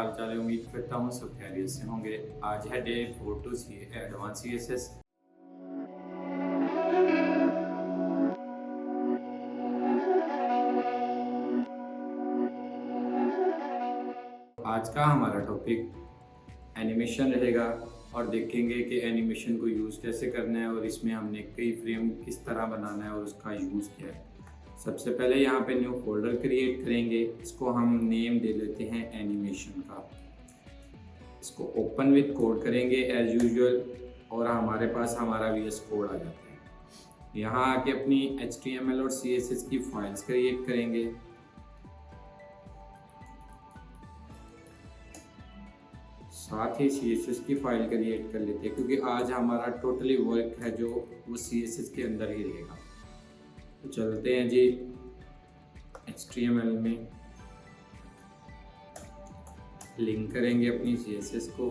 हाल चाल है। उम्मीद करता हूँ सब खैरियत से होंगे। आज है day 4 to see advance CSS। आज का हमारा टॉपिक एनिमेशन रहेगा और देखेंगे कि एनिमेशन को यूज़ कैसे करना है और इसमें हमने कई फ्रेम किस तरह बनाना है और उसका यूज़ क्या है। सबसे पहले यहाँ पे न्यू फोल्डर क्रिएट करेंगे। इसको हम नेम दे लेते हैं एनिमेशन का। इसको ओपन विद कोड करेंगे एज यूजुअल और हमारे पास हमारा VS कोड आ जाता है। यहाँ आके अपनी HTML और CSS की फाइल्स क्रिएट करेंगे। साथ ही CSS की फाइल क्रिएट कर लेते हैं क्योंकि आज हमारा टोटली वर्क है जो वो CSS के अंदर ही रहेगा। तो चलते हैं जी HTML में, लिंक करेंगे अपनी CSS को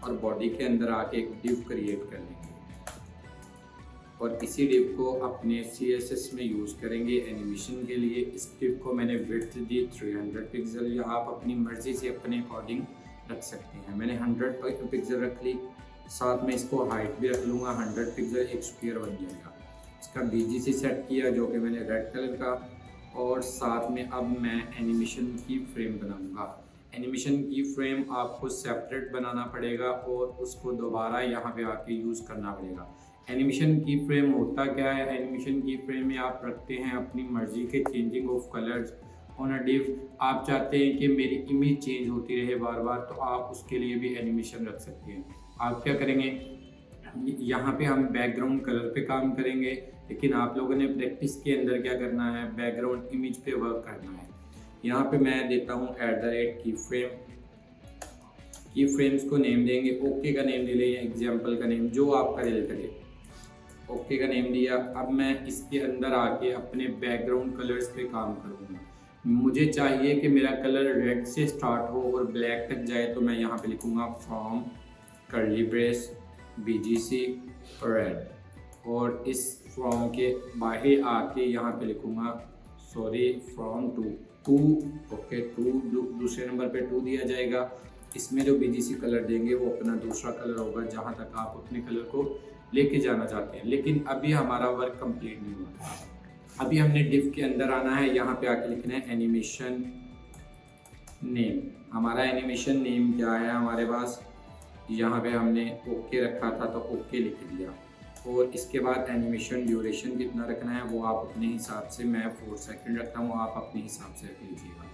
और बॉडी के अंदर आके एक डिव क्रिएट कर लेंगे और इसी डिव को अपने CSS में यूज़ करेंगे एनिमेशन के लिए। इस डिव को मैंने विड्थ दी 300 पिक्सल, या आप अपनी मर्ज़ी से अपने अकॉर्डिंग रख सकते हैं। मैंने 100 पिक्सल रख ली। साथ में इसको हाइट भी रख लूँगा 100 पिक्सल, एक स्क्वायर बन जाएगा। इसका BGC सेट किया जो कि मैंने रेड कलर का, और साथ में अब मैं एनिमेशन की फ्रेम बनाऊंगा। एनिमेशन की फ्रेम आपको सेपरेट बनाना पड़ेगा और उसको दोबारा यहाँ पे आके यूज़ करना पड़ेगा। एनिमेशन की फ्रेम होता क्या है? एनिमेशन की फ्रेम में आप रखते हैं अपनी मर्ज़ी के changing of colours on a div. आप चाहते हैं कि मेरी इमेज चेंज होती रहे बार बार, तो आप उसके लिए भी एनिमेशन रख सकते हैं। आप क्या करेंगे, यहाँ पे हम बैकग्राउंड कलर पे काम करेंगे, लेकिन आप लोगों ने प्रैक्टिस के अंदर क्या करना है, बैकग्राउंड इमेज पे वर्क करना है। यहाँ पे मैं देता हूँ @ की फ्रेम्स को नेम देंगे। ओके का नेम दे लें या एग्जाम्पल का नेम, जो आपका दिल करे। ओके का नेम दिया। अब मैं इसके अंदर आके अपने बैकग्राउंड कलर्स पे काम करूँगा। मुझे चाहिए कि मेरा कलर रेड से स्टार्ट हो और ब्लैक तक जाए, तो मैं यहाँ पे लिखूँगा from curly brace BGC red, और इस फ्रॉम के बाहर आके यहाँ पे लिखूँगा फ्रॉम टू। ओके, दूसरे नंबर पे 2 दिया जाएगा। इसमें जो BGC कलर देंगे वो अपना दूसरा कलर होगा जहाँ तक आप अपने कलर को लेके जाना चाहते हैं। लेकिन अभी हमारा वर्क कंप्लीट नहीं हुआ। अभी हमने डिव के अंदर आना है। यहाँ पे आके लिखना है एनिमेशन नेम। हमारा एनिमेशन नेम क्या है हमारे पास, यहाँ पे हमने ओके रखा था तो ओके लिख दिया। और इसके बाद एनिमेशन ड्यूरेशन कितना रखना है वो आप अपने हिसाब से, मैं 4 सेकंड रखता हूँ, आप अपने हिसाब से रख लीजिएगा।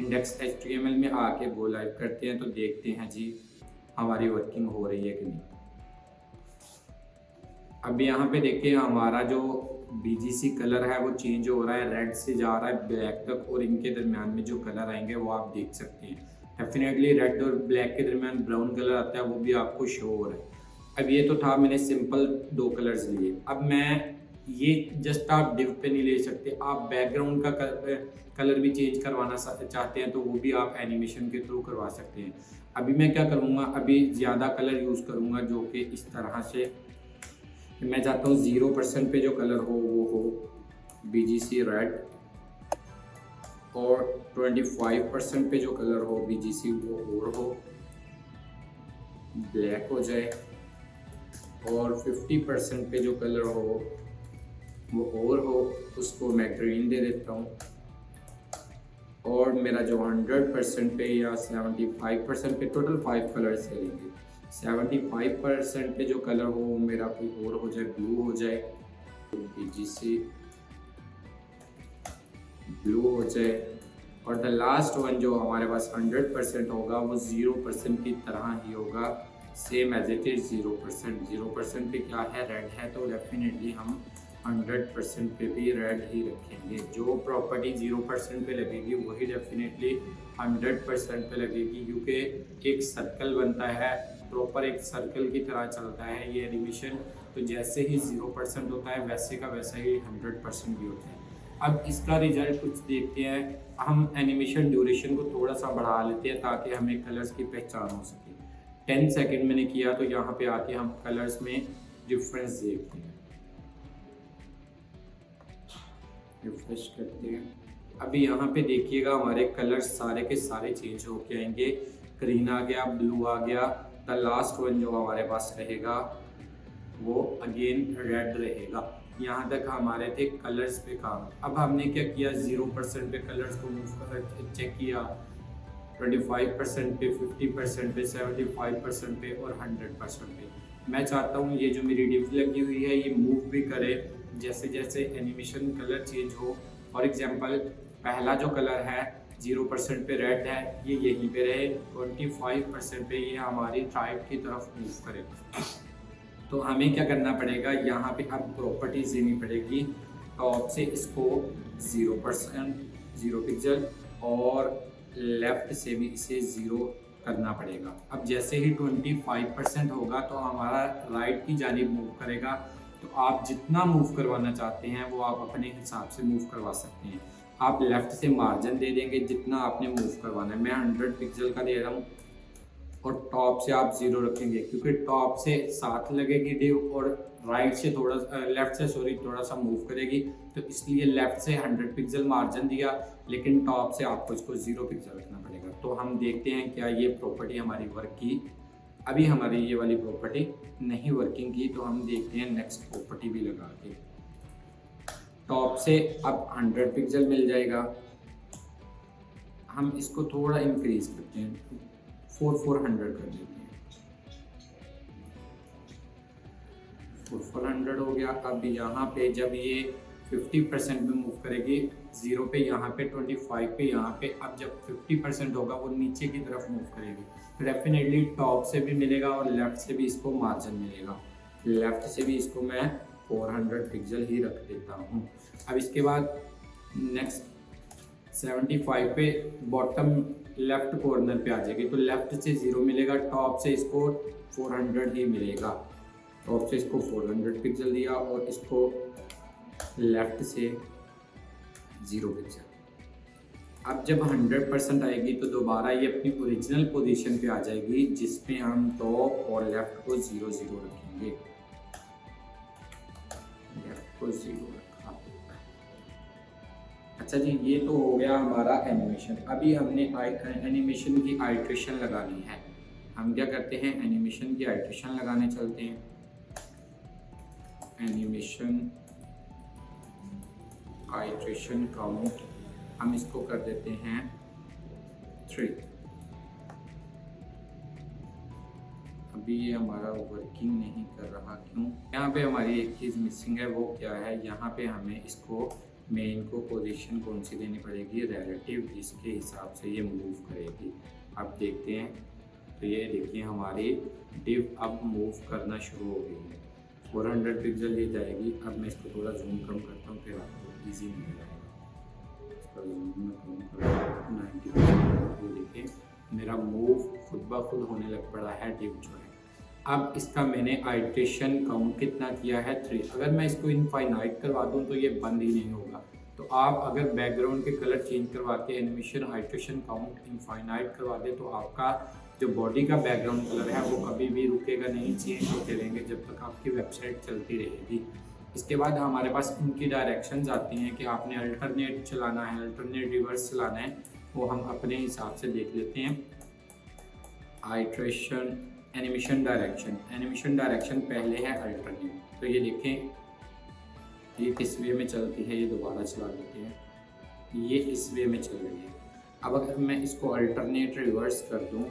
इंडेक्स HTML में आके गो लाइव करते हैं तो देखते हैं जी हमारी वर्किंग हो रही है कि नहीं। अब यहाँ पे देखिए हमारा जो BGC कलर है वो चेंज हो रहा है, रेड से जा रहा है ब्लैक तक, और इनके दरमियान में जो कलर आएंगे वो आप देख सकते हैं। डेफिनेटली रेड और ब्लैक के दरमियान ब्राउन कलर आता है, वो भी आपको शो हो रहा है। अब ये तो था, मैंने सिंपल 2 कलर्स लिए। अब मैं ये जस्ट आप डिव पे नहीं ले सकते, आप बैकग्राउंड का कलर भी चेंज करवाना चाहते हैं तो वो भी आप एनिमेशन के थ्रू करवा सकते हैं। अभी मैं क्या करूँगा, अभी ज़्यादा कलर यूज़ करूँगा जो कि इस तरह से, मैं चाहता हूँ 0% पे जो कलर हो वो हो BGC रेड, और 25% पे जो कलर हो BGC वो और हो ब्लैक हो जाए, और 50% पे जो कलर हो वो और हो, उसको मैं ग्रीन दे देता हूँ। और मेरा जो 100% पे या 75% पे, टोटल 5 कलर्स लेंगे। 75% पे जो कलर हो वो मेरा कोई और हो जाए, ब्लू हो जाए, BGC ब्लू हो जाए। और द लास्ट वन जो हमारे पास 100% होगा वो 0% की तरह ही होगा, सेम एज इट इज़ 0%। 0% पे क्या है, रेड है, तो डेफिनेटली हम 100% पे भी रेड ही रखेंगे। जो प्रॉपर्टी 0% पे लगेगी वही डेफिनेटली 100% पे लगेगी, क्योंकि एक सर्कल बनता है, प्रॉपर एक सर्कल की तरह चलता है ये एनिमेशन। तो जैसे ही 0% होता है वैसे का वैसा ही 100% भी होता है। अब इसका रिजल्ट कुछ देखते हैं। हम एनिमेशन ड्यूरेशन को थोड़ा सा बढ़ा लेते हैं ताकि हमें कलर्स की पहचान हो सके। 10 सेकंड मैंने किया, तो यहाँ पे आके हम कलर्स में डिफरेंस देखते हैं। रिफ्रेश करते हैं। अभी यहाँ पे देखिएगा हमारे कलर्स सारे के सारे चेंज होके आएंगे। ग्रीन आ गया, ब्लू आ गया, द लास्ट वन जो हमारे पास रहेगा वो अगेन रेड रहेगा। यहाँ तक हमारे थे कलर्स पे काम। अब हमने क्या किया, 0% पे कलर्स को मूव कर चेक किया, 25% पे, 50% पे, 75% पे और 100% पे। मैं चाहता हूँ ये जो मेरी डिव लगी हुई है ये मूव भी करे जैसे जैसे एनिमेशन कलर चेंज हो। फॉर एग्जांपल पहला जो कलर है 0% पे रेड है, ये यहीं पे रहे, 25% पे ये हमारी राइट की तरफ मूव करे। तो हमें क्या करना पड़ेगा, यहाँ पे अब प्रॉपर्टीज देनी पड़ेगी। टॉप से इसको 0%, 0 पिक्सल, और लेफ़्ट से भी इसे 0 करना पड़ेगा। अब जैसे ही 25% होगा तो हमारा राइट की जानिब मूव करेगा। तो आप जितना मूव करवाना चाहते हैं वो आप अपने हिसाब से मूव करवा सकते हैं। आप लेफ़्ट से मार्जिन दे देंगे जितना आपने मूव करवाना है। मैं 100 पिक्सल का दे रहा हूँ और टॉप से आप 0 रखेंगे क्योंकि टॉप से साथ लगेगी डिव और राइट से लेफ़्ट से थोड़ा सा मूव करेगी, तो इसलिए लेफ़्ट से 100 पिक्सल मार्जिन दिया, लेकिन टॉप से आपको इसको 0 पिक्सल रखना पड़ेगा। तो हम देखते हैं क्या ये प्रॉपर्टी हमारी वर्क की। अभी हमारी ये वाली प्रॉपर्टी नहीं वर्किंग की, तो हम देखते हैं नेक्स्ट प्रॉपर्टी भी लगा के। टॉप से अब 100 पिक्सल मिल जाएगा। हम इसको थोड़ा इंक्रीज करते हैं, 400 कर देते हैं। 400 हो गया। अब यहाँ पे जब ये 50% में मूव करेगी, 0 पे, यहाँ पे 25 पे, यहाँ पे, अब जब 50% होगा वो नीचे की तरफ मूव करेगी। तो डेफिनेटली टॉप से भी मिलेगा और लेफ़्ट से भी इसको मार्जिन मिलेगा। लेफ़्ट से भी इसको मैं 400 पिक्सल ही रख देता हूँ। अब इसके बाद नेक्स्ट 75 पे बॉटम लेफ़्ट कॉर्नर पे आ जाएगी, तो लेफ़्ट से 0 मिलेगा, टॉप से इसको 400 ही मिलेगा। टॉप से इसको 400 पिक्सल दिया और इसको लेफ़्ट से 0 पिक्सल। अब जब 100% आएगी तो दोबारा ये अपनी ओरिजिनल पोजीशन पे आ जाएगी जिसमें हम टॉप और लेफ़्ट को 0 रखेंगे। लेफ़्ट को 0 रखा। अच्छा जी, ये तो हो गया हमारा एनिमेशन। अभी हमने एनिमेशन की आइट्रेशन लगानी है। हम क्या करते हैं, एनिमेशन की आइट्रेशन लगाने चलते हैं। एनिमेशन आइट्रेशन काउंट हम इसको कर देते हैं 3। अभी ये हमारा वर्किंग नहीं कर रहा, क्यों? यहाँ पे हमारी एक चीज़ मिसिंग है, वो क्या है, यहाँ पे हमें इसको मेन को पोजीशन कौन सी देनी पड़ेगी, रिलेटिव, जिसके हिसाब से ये मूव करेगी। अब देखते हैं, तो ये देखिए हमारी डिव अब मूव करना शुरू हो गई है। 400 पिक्सल ये जाएगी। अब मैं इसको थोड़ा जूम कम करता हूँ, फिर आपको ईजी मिल जाएगा। इसका जूम में कम करूँ 90%। ये देखिए मेरा मूव खुद ब खुद होने लग पड़ा है डिव जो है। अब इसका मैंने आइट्रेशन काउंट कितना किया है, 3। अगर मैं इसको इनफाइनाइट करवा दूं तो ये बंद ही नहीं होगा। तो आप अगर बैकग्राउंड के कलर चेंज करवा के एनिमेशन आइट्रेशन काउंट इनफाइनाइट करवा दें तो आपका जो बॉडी का बैकग्राउंड कलर है वो कभी भी रुकेगा नहीं, चेंज होते रहेंगे जब तक आपकी वेबसाइट चलती रहेगी। इसके बाद हमारे पास इनकी डायरेक्शंस आती हैं कि आपने अल्टरनेट चलाना है, अल्टरनेट रिवर्स चलाना है, वो हम अपने हिसाब से देख लेते हैं। आइट्रेशन एनिमेशन डायरेक्शन पहले है अल्टरनेट। तो ये देखें ये किस वे में चलती है, ये दोबारा चला देते हैं, ये इस वे में चल रही है। अब अगर मैं इसको अल्टरनेट रिवर्स कर दूं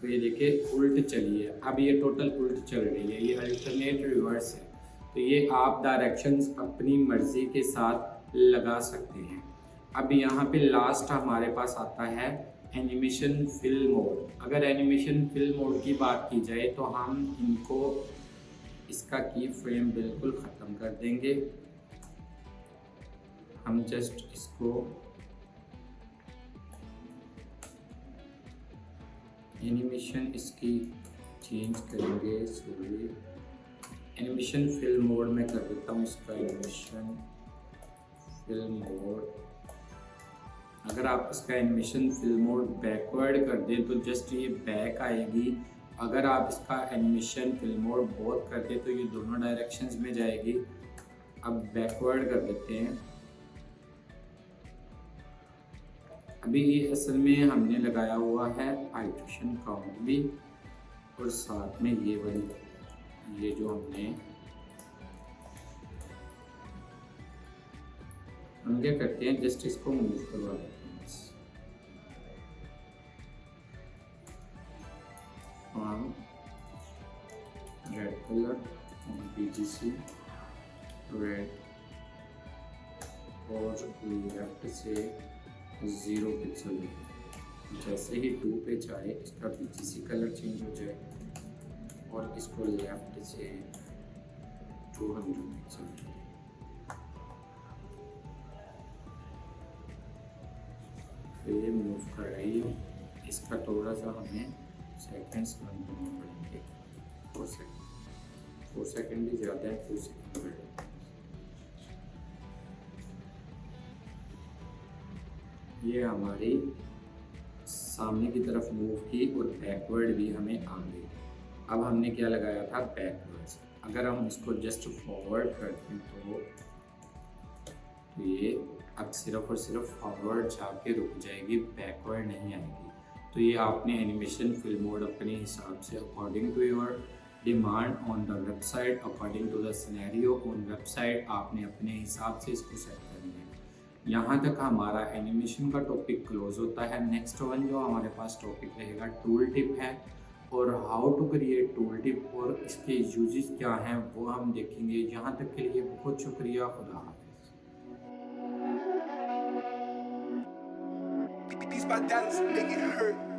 तो ये देखिए उल्ट चली है। अब ये टोटल उल्ट चल रही है, ये अल्टरनेट रिवर्स है। तो ये आप डायरेक्शंस अपनी मर्ज़ी के साथ लगा सकते हैं। अब यहाँ पे लास्ट हमारे पास आता है एनिमेशन फिल मोड। अगर एनिमेशन फिल मोड की बात की जाए तो हम इनको इसका की फ्रेम बिल्कुल ख़त्म कर देंगे। हम जस्ट इसको एनिमेशन इसकी चेंज करेंगे स्लोली। एनिमेशन फिल मोड में कर देता हूँ इसका एनिमेशन फिल मोड। अगर आप इसका एनिमेशन फिल मोड बैकवर्ड कर दें तो जस्ट ये बैक आएगी। अगर आप इसका एनिमेशन फिल मोड बोथ कर दें तो ये दोनों डायरेक्शंस में जाएगी। अब बैकवर्ड कर देते हैं। अभी ये असल में हमने लगाया हुआ है हाइड्रेशन काउंट भी, और साथ में ये वाली ये जो हम क्या करते हैं, जस्ट इसको मूव करवा देते हैं बस। रेड कलर BGC रेड, और लेफ्ट से 0 पिक्सल। जैसे ही 2 पे जाए इसका BGC कलर चेंज हो जाए, और इसको लेफ्ट से 200 पिक्सल। तो ये मूव कर रही है, इसका थोड़ा सा हमें सेकेंड्स कम करना पड़ेंगे। 4 सेकेंड भी ज़्यादा है, 2 सेकेंड बढ़े। ये हमारी सामने की तरफ मूव की, और बैकवर्ड भी हमें आ गई। अब हमने क्या लगाया था, बैकवर्ड्स। अगर हम इसको जस्ट फॉरवर्ड करते हैं तो ये अब सिर्फ और सिर्फ फॉरवर्ड जाके रुक जाएगी, बैकवर्ड नहीं आएगी। तो ये आपने एनिमेशन फिल्म मोड अपने हिसाब से according to your demand on the website, according to the scenario on website, आपने अपने हिसाब से इसको सेट करना है। यहाँ तक हमारा एनिमेशन का टॉपिक क्लोज होता है। नेक्स्ट वन जो हमारे पास टॉपिक रहेगा टूल टिप है, और how to create tooltip और इसके यूजेस क्या हैं वो हम देखेंगे। यहाँ तक के लिए बहुत शुक्रिया, खुदा हाफिज़। These my dollars make it hurt.